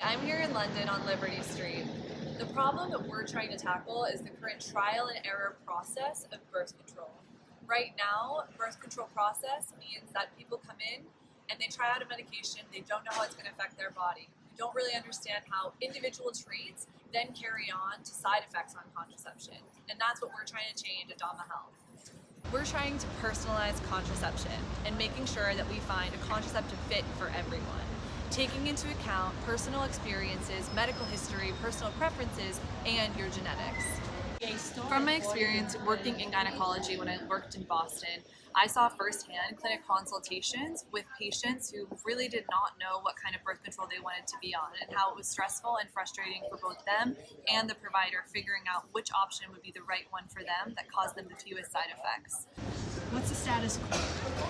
I'm here in London on Liberty Street. The problem that we're trying to tackle is the current trial and error process of birth control. Right now, birth control process means that people come in and they try out a medication, they don't know how it's going to affect their body. They don't really understand how individual traits then carry on to side effects on contraception. And that's what we're trying to change at Dama Health. We're trying to personalize contraception and making sure that we find a contraceptive fit for everyone, taking into account personal experiences, medical history, personal preferences, and your genetics. From my experience working in gynecology when I worked in Boston, I saw firsthand clinic consultations with patients who really did not know what kind of birth control they wanted to be on and how it was stressful and frustrating for both them and the provider figuring out which option would be the right one for them that caused them the fewest side effects. What's the status quo?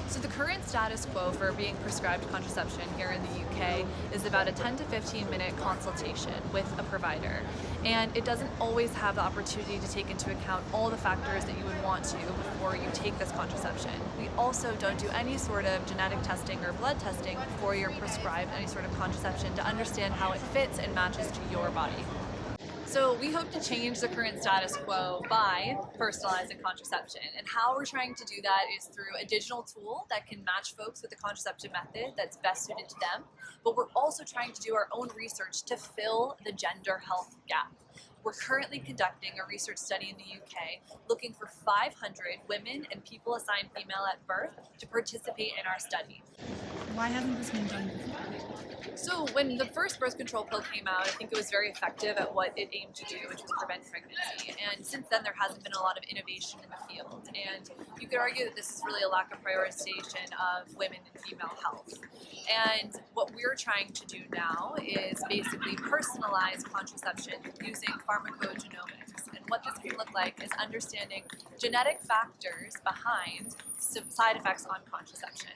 So the current status quo for being prescribed contraception here in the UK is about a 10 to 15 minute consultation with a provider. And it doesn't always have the opportunity to take into account all the factors that you would want to before you take this contraception. We also don't do any sort of genetic testing or blood testing before you're prescribed any sort of contraception to understand how it fits and matches to your body. So we hope to change the current status quo by personalizing contraception. And how we're trying to do that is through a digital tool that can match folks with the contraceptive method that's best suited to them. But we're also trying to do our own research to fill the gender health gap. We're currently conducting a research study in the UK looking for 500 women and people assigned female at birth to participate in our study. Why hasn't this been done before? So when the first birth control pill came out, I think it was very effective at what it aimed to do, which was prevent pregnancy. And since then, there hasn't been a lot of innovation in the field. And you could argue that this is really a lack of prioritization of women and female health. And what we're trying to do now is basically personalize contraception using pharmacogenomics. And what this can look like is understanding genetic factors behind side effects on contraception.